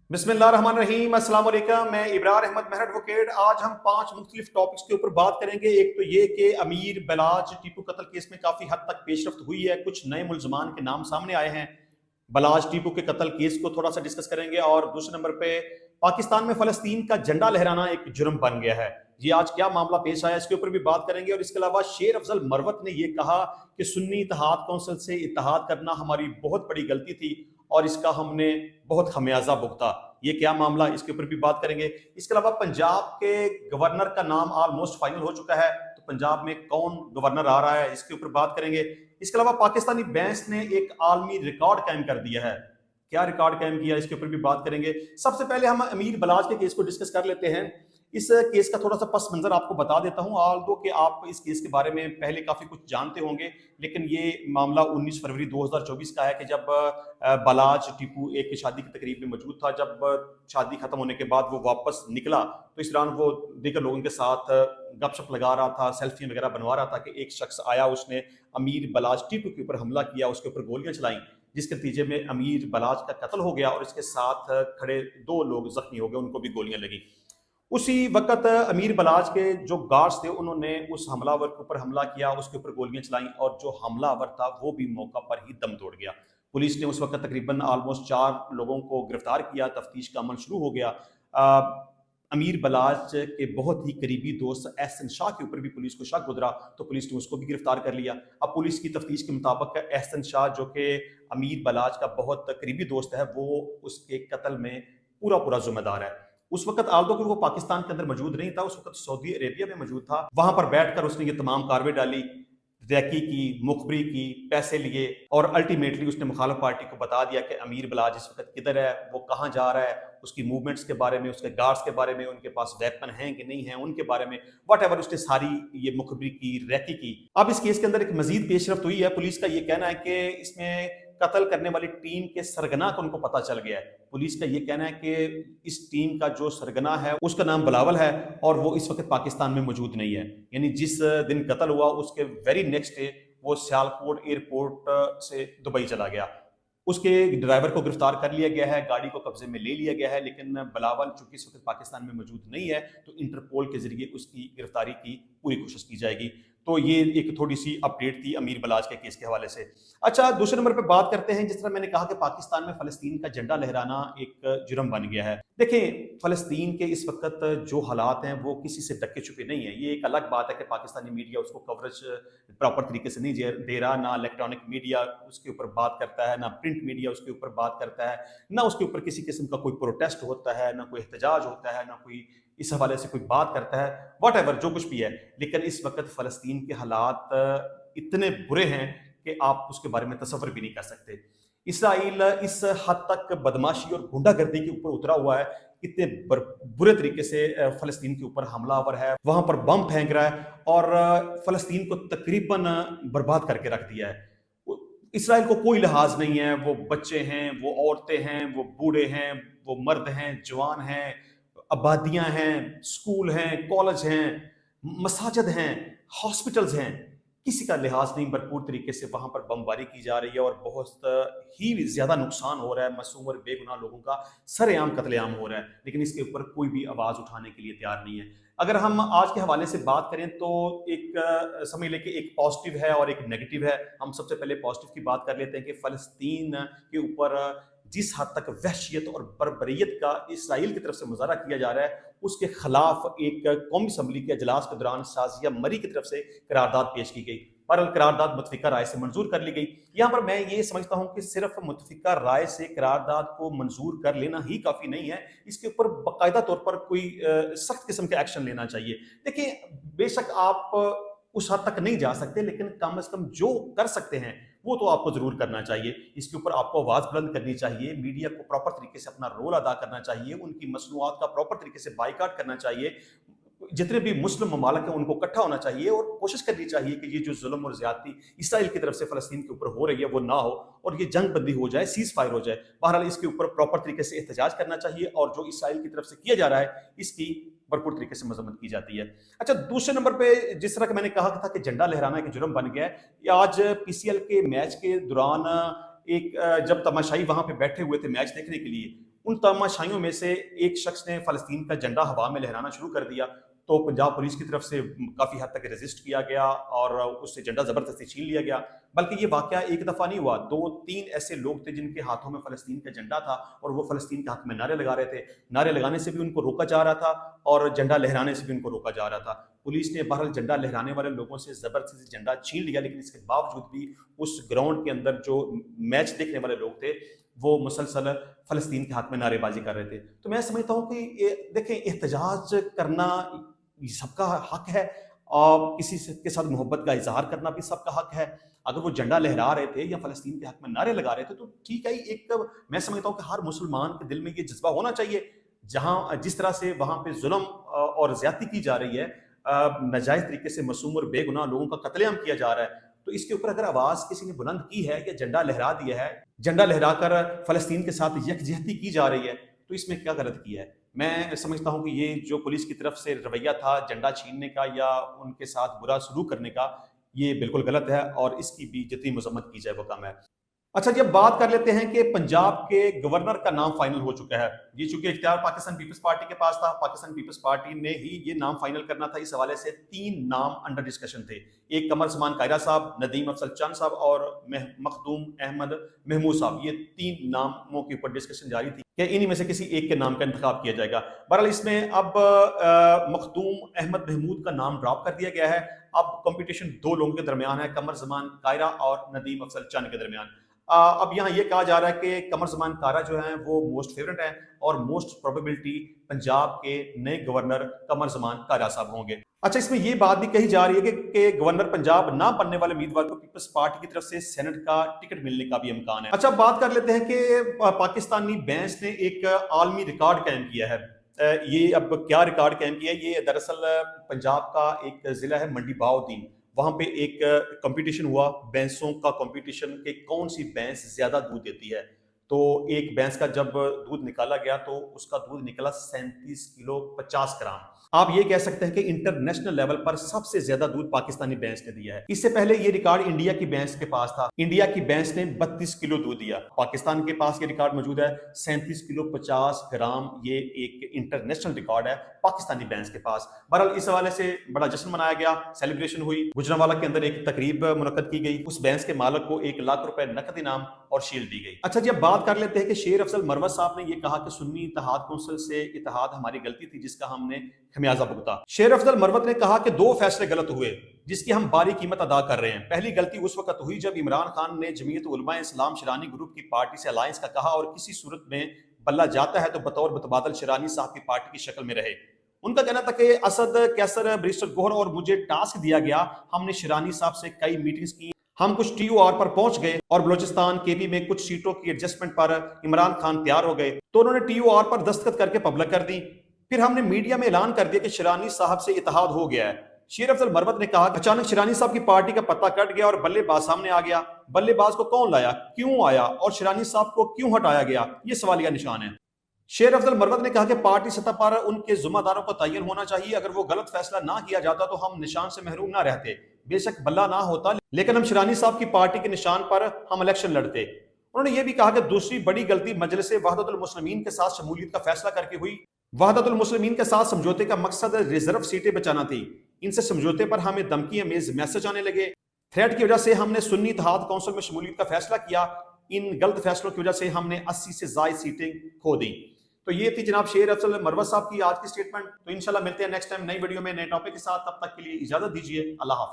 बिस्मिल्लाहिर्रहमानिर्रहीम, अस्सलाम वालेकुम। मैं इब्रार अहमद मेहर एडवोकेट। आज हम 5 मुख्तलिफ टॉपिक्स के ऊपर बात करेंगे। एक तो ये कि अमीर बलाज टीपू कत्ल केस में काफ़ी हद तक पेशरफ्त हुई है, कुछ नए मुल्ज़मान के नाम सामने आए हैं। बलाज टीपू के कत्ल केस को थोड़ा सा डिस्कस करेंगे। और दूसरे नंबर पे पाकिस्तान में फ़लस्तीन का झंडा लहराना एक जुर्म बन गया है। ये आज क्या मामला पेश आया, इसके ऊपर भी बात करेंगे। और इसके अलावा शेर अफजल मरवत ने यह कहा कि सुन्नी इत्तेहाद कौंसिल से इत्तेहाद करना हमारी बहुत बड़ी गलती थी और इसका हमने बहुत खमियाजा भुगता। ये क्या मामला, इसके ऊपर भी बात करेंगे। इसके अलावा पंजाब के गवर्नर का नाम ऑलमोस्ट फाइनल हो चुका है, तो पंजाब में कौन गवर्नर आ रहा है, इसके ऊपर बात करेंगे। इसके अलावा पाकिस्तानी बैंस ने एक आलमी रिकॉर्ड कायम कर दिया है। क्या रिकॉर्ड कायम किया, इसके ऊपर भी बात करेंगे। सबसे पहले हम अमीर बलाज के केस को डिस्कस कर लेते हैं। इस केस का थोड़ा सा पस मंजर आपको बता देता हूं, ऑल्दो कि आप इस केस के बारे में पहले काफी कुछ जानते होंगे, लेकिन ये मामला 19 फरवरी 2024 का है कि जब बलाज टीपू एक शादी की तकरीब में मौजूद था। जब शादी खत्म होने के बाद वो वापस निकला तो इस दौरान वो दीगर लोगों के साथ गपशप लगा रहा था, सेल्फी वगैरह बनवा रहा था कि एक शख्स आया, उसने अमीर बलाज टीपू के ऊपर हमला किया, उसके ऊपर गोलियां चलाई, जिसके नतीजे में अमीर बलाज का कत्ल हो गया और इसके साथ खड़े 2 लोग जख्मी हो गए, उनको भी गोलियां लगी। उसी वक्त अमीर बलाज के जो गार्ड्स थे उन्होंने उस हमलावर के ऊपर हमला किया, उसके ऊपर गोलियां चलाई और जो हमलावर था वो भी मौका पर ही दम तोड़ गया। पुलिस ने उस वक्त तकरीबन ऑलमोस्ट 4 लोगों को गिरफ्तार किया, तफ्तीश का अमल शुरू हो गया। अमीर बलाज के बहुत ही करीबी दोस्त एहसन शाह के ऊपर भी पुलिस को शक गुजरा, तो पुलिस ने उसको भी गिरफ्तार कर लिया। अब पुलिस की तफ्तीश के मुताबिक एहसन शाह, जो कि अमीर बलाज का बहुत करीबी दोस्त है, वो उसके कत्ल में पूरा पूरा जिम्मेदार है। उस वक्त आल्दो कि वो पाकिस्तान के अंदर मौजूद नहीं था, उस वक्त सऊदी अरेबिया में मौजूद था। वहां पर बैठकर उसने ये तमाम कार्रवाई डाली, रैकी की, मुखबरी की, पैसे लिए और अल्टीमेटली उसने मुखालिफ पार्टी को बता दिया कि अमीर बलाज इस वक्त किधर है, वो कहाँ जा रहा है, उसकी मूवमेंट्स के बारे में, उसके गार्ड्स के बारे में, उनके पास वेपन हैं कि नहीं है, उनके बारे में वट एवर उसने सारी ये मुखबरी की, रैकी की। अब इस केस के अंदर एक मजीद पेशरफ्त हुई है। पुलिस का ये कहना है कि इसमें कत्ल करने वाली टीम के सरगना को उनको पता चल गया है। पुलिस का ये कहना है कि इस टीम का जो सरगना है उसका नाम बिलावल है और वो इस वक्त पाकिस्तान में मौजूद नहीं है। यानी जिस दिन कत्ल हुआ उसके वेरी नेक्स्ट डे वो सियालकोट एयरपोर्ट से दुबई चला गया। उसके ड्राइवर को गिरफ्तार कर लिया गया है, गाड़ी को कब्जे में ले लिया गया है, लेकिन बिलावल चूंकि इस वक्त पाकिस्तान में मौजूद नहीं है तो इंटरपोल के जरिए उसकी गिरफ्तारी की पूरी कोशिश की जाएगी। तो ये एक थोड़ी सी अपडेट थी अमीर बलाज के केस के हवाले से। अच्छा, दूसरे नंबर पे बात करते हैं। जिस तरह मैंने कहा कि पाकिस्तान में फ़लस्तीन का झंडा लहराना एक जुर्म बन गया है। देखें, फ़लस्तीन के इस वक्त जो हालात हैं वो किसी से ढके छुपे नहीं है। ये एक अलग बात है कि पाकिस्तानी मीडिया उसको कवरेज प्रॉपर तरीके से नहीं दे रहा, ना इलेक्ट्रॉनिक मीडिया उसके ऊपर बात करता है, ना प्रिंट मीडिया उसके ऊपर बात करता है, ना उसके ऊपर किसी किस्म का कोई प्रोटेस्ट होता है, ना कोई एहतजाज होता है, ना कोई इस हवाले से कोई बात करता है, वट एवर जो कुछ भी है। लेकिन इस वक्त फ़लस्तीन के हालात इतने बुरे हैं कि आप उसके बारे में तसव्वुर भी नहीं कर सकते। इसराइल इस हद तक बदमाशी और गुंडागर्दी के ऊपर उतरा हुआ है, इतने बुरे तरीके से फ़लस्तीन के ऊपर हमलावर है, वहां पर बम फेंक रहा है और फ़लस्तीन को तकरीबन बर्बाद करके रख दिया है। इसराइल को कोई लिहाज नहीं है, वो बच्चे हैं, वो औरतें हैं, वो बूढ़े हैं, वो मर्द हैं, जवान हैं, आबादियां हैं, स्कूल हैं, कॉलेज हैं, मसाजिद हैं, हॉस्पिटल्स हैं, किसी का लिहाज नहीं। भरपूर तरीके से वहां पर बमबारी की जा रही है और बहुत ही ज्यादा नुकसान हो रहा है। मासूम और बेगुनाह लोगों का सरेआम कत्लेआम हो रहा है, लेकिन इसके ऊपर कोई भी आवाज उठाने के लिए तैयार नहीं है। अगर हम आज के हवाले से बात करें तो एक समझ लें कि एक पॉजिटिव है और एक नेगेटिव है। हम सबसे पहले पॉजिटिव की बात कर लेते हैं कि फ़लस्तीन के ऊपर जिस हद तक वहशियत और बर्बरियत का इसराइल की तरफ से मुजाहरा किया जा रहा है, उसके खिलाफ एक कौमी असम्बली के अजलास के दौरान साजिया मरी की तरफ से करारदाद पेश की गई। पर करारदाद मुतफिका राय से मंजूर कर ली गई। यहाँ पर मैं ये समझता हूँ कि सिर्फ मुतफिका राय से करारदाद को मंजूर कर लेना ही काफ़ी नहीं है, इसके ऊपर बाकायदा तौर पर कोई सख्त किस्म का एक्शन लेना चाहिए। देखिए, बेशक आप उस हद तक नहीं जा सकते, लेकिन कम से कम जो कर सकते हैं वो तो आपको जरूर करना चाहिए। इसके ऊपर आपको आवाज बुलंद करनी चाहिए, मीडिया को प्रॉपर तरीके से अपना रोल अदा करना चाहिए, उनकी मसनूआत का प्रॉपर तरीके से बाइकाट करना चाहिए, जितने भी मुस्लिम ममालिक हैं उनको इकट्ठा होना चाहिए और कोशिश करनी चाहिए कि ये जो जुल्म और ज्यादती इसराइल की तरफ से फ़लस्तीन के ऊपर हो रही है वो ना हो और ये जंग बंदी हो जाए, सीज फायर हो जाए। बहरहाल इसके ऊपर प्रॉपर तरीके से एहतजाज करना चाहिए और जो इसराइल की तरफ से किया जा रहा है इसकी भरपूर तरीके से मजम्मत की जाती है। अच्छा, दूसरे नंबर पे जिस तरह का मैंने कहा था कि झंडा लहराना एक जुर्म बन गया है, आज पीसीएल के मैच के दौरान एक जब तमाशाई वहां पे बैठे हुए थे मैच देखने के लिए, उन तमाशाइयों में से एक शख्स ने फ़लस्तीन का झंडा हवा में लहराना शुरू कर दिया, तो पंजाब पुलिस की तरफ से काफ़ी हद तक रेजिस्ट किया गया और उससे झंडा ज़बरदस्ती छीन लिया गया। बल्कि ये वाक़या एक दफ़ा नहीं हुआ, 2-3 ऐसे लोग थे जिनके हाथों में फ़लस्तीन का झंडा था और वो फ़लस्तीन के हक़ में नारे लगा रहे थे। नारे लगाने से भी उनको रोका जा रहा था और झंडा लहराने से भी उनको रोका जा रहा था। पुलिस ने बहरहाल झंडा लहराने वाले लोगों से ज़बरदस्ती से झंडा छीन लिया, लेकिन इसके बावजूद भी उस ग्राउंड के अंदर जो मैच देखने वाले लोग थे, वो मुसलसल फ़लस्तीन के हक़ में नारेबाज़ी कर रहे थे। तो मैं समझता हूँ कि ये देखें, एहतजाज करना ये सबका हक़ है और किसी से के साथ मोहब्बत का इज़हार करना भी सबका हक़ है। अगर वो झंडा लहरा रहे थे या फ़लस्तीन के हक़ में नारे लगा रहे थे, तो ठीक है, एक मैं समझता हूँ कि हर मुसलमान के दिल में ये जज़्बा होना चाहिए। जहाँ जिस तरह से वहाँ पे ज़ुल्म और ज़्यादती की जा रही है, नाजायज़ तरीके से मासूम और बेगुनाह लोगों का कत्लेआम किया जा रहा है, तो इसके ऊपर अगर आवाज़ किसी ने बुलंद की है या झंडा लहरा दिया है, झंडा लहराकर फ़लस्तीन के साथ यकजहती की जा रही है, तो इसमें क्या गलत किया है? मैं समझता हूँ कि ये जो पुलिस की तरफ से रवैया था झंडा छीनने का या उनके साथ बुरा सलूक करने का, ये बिल्कुल गलत है और इसकी भी जितनी मज़म्मत की जाए वो कम है। अच्छा जी, अब बात कर लेते हैं कि पंजाब के गवर्नर का नाम फाइनल हो चुका है। ये चूंकि इख्तियार पाकिस्तान पीपल्स पार्टी के पास था, पाकिस्तान पीपल्स पार्टी ने ही ये नाम फाइनल करना था। इस हवाले से 3 नाम अंडर डिस्कशन थे। एक कमर ज़मान कायरा साहब, नदीम अफजल चंद साहब और मखदूम अहमद महमूद साहब, ये 3 नामों के ऊपर डिस्कशन जारी थी कि इन्हीं में से किसी एक के नाम का इंतखाब किया जाएगा। बहरहाल इसमें अब मखदूम अहमद महमूद का नाम ड्रॉप कर दिया गया है। अब कंपटीशन 2 लोगों के दरमियान है, कमर ज़मान कायरा और नदीम अफजल चंद के दरमियान। अब यहाँ ये कहा जा रहा है कि कमर ज़मान कायरा जो हैं वो मोस्ट फेवरेट हैं और मोस्ट प्रोबेबिलिटी पंजाब के नए गवर्नर कमर ज़मान कायरा साहब होंगे। अच्छा, इसमें ये बात भी कही जा रही है कि गवर्नर पंजाब ना बनने वाले उम्मीदवार को पीपल्स पार्टी की तरफ से सेनेट का टिकट मिलने का भी इम्कान है। अच्छा, बात कर लेते हैं कि पाकिस्तानी बेंच ने एक आलमी रिकॉर्ड कायम किया है। ये अब क्या रिकॉर्ड कायम किया है? ये दरअसल पंजाब का एक ज़िला है मंडी बहाउद्दीन, वहाँ पे एक कंपटीशन हुआ, भैंसों का कंपटीशन कि कौन सी भैंस ज़्यादा दूध देती है। तो एक भैंस का जब दूध निकाला गया तो उसका दूध निकला 37 किलो 50 ग्राम। आप ये कह सकते हैं कि इंटरनेशनल लेवल पर सबसे ज्यादा दूध पाकिस्तानी भैंस ने दिया है। इससे पहले ये रिकॉर्ड इंडिया की भैंस के पास था। इंडिया की भैंस ने 32 किलो दूध दिया। पाकिस्तान के पास ये रिकॉर्ड मौजूद है 37 किलो 50 ग्राम। ये एक इंटरनेशनल रिकॉर्ड है पाकिस्तानी भैंस के पास। बहरहाल इस हवाले से बड़ा जश्न मनाया गया, सेलिब्रेशन हुई। गुजरांवाला के अंदर एक तकरीब मुनक्कद की गई। उस भैंस के मालिक को 1 लाख रुपए नकद इनाम और शील्ड दी गई। अच्छा जी, अब बात कर लेते हैं कि शेर अफजल मरवत साहब ने ये कहा कि सुन्नी इत्तेहाद कौंसिल से इत्तेहाद हमारी गलती थी जिसका हमने खमियाजा भुगता। शेर अफजल मरवत ने कहा कि 2 फैसले गलत हुए जिसकी हम भारी कीमत अदा कर रहे हैं। पहली गलती उस वक्त हुई जब इमरान खान ने जमीयत उलमा इस्लाम शिरानी ग्रुप की पार्टी से अलायंस का कहा और किसी सूरत में बल्ला जाता है तो बतौर मुतबादल शिरानी साहब की पार्टी की शक्ल में रहे। उनका कहना था कि असद कैसर बैरिस्टर गोहर और मुझे टास्क दिया गया। हमने शिरानी साहब से कई मीटिंग्स की, हम कुछ TOR पर पहुंच गए और बलोचिस्तान KP में कुछ सीटों की एडजस्टमेंट पर इमरान खान तैयार हो गए तो उन्होंने TOR पर दस्तखत करके पब्लिक कर दी। फिर हमने मीडिया में ऐलान कर दिया कि शिरानी साहब से इत्तेहाद हो गया है। शेर अफजल मरवत ने कहा कि अचानक शिरानी साहब की पार्टी का पत्ता कट गया और बल्लेबाज सामने आ गया। बल्लेबाज को कौन लाया, क्यों आया और शिरानी साहब को क्यों हटाया गया, ये सवालिया निशान है। शेर अफजल मरवत ने कहा कि पार्टी सतह पर उनके जिम्मेदारों का तयन होना चाहिए। अगर वो गलत फैसला ना किया जाता तो हम निशान से महरूम ना रहते। बेशक बल्ला ना होता लेकिन हम शिरानी साहब की पार्टी के निशान पर हम इलेक्शन लड़ते। उन्होंने ये भी कहा कि दूसरी बड़ी गलती मजलिस वहदतुल मुस्लिमीन के साथ शमूलियत का फैसला करके हुई। वहदतुल मुस्लिमीन के साथ समझौते का मकसद रिजर्व सीटें बचाना थी। इनसे समझौते पर हमें धमकी अमेज मैसेज आने लगे। थ्रेट की वजह से हमने सुन्नी इत्तेहाद काउंसिल में शमूलियत का फैसला किया। इन गलत फैसलों की वजह से हमने 80 से ज़ायद सीटें खो दी। तो ये थी जनाब शेर अफजल मरवत साहब की आज की स्टेटमेंट। तो इंशाल्लाह मिलते हैं नेक्स्ट टाइम नई वीडियो में नए टॉपिक के साथ। तब तक के लिए इजाजत दीजिए। अल्लाह हाफिज।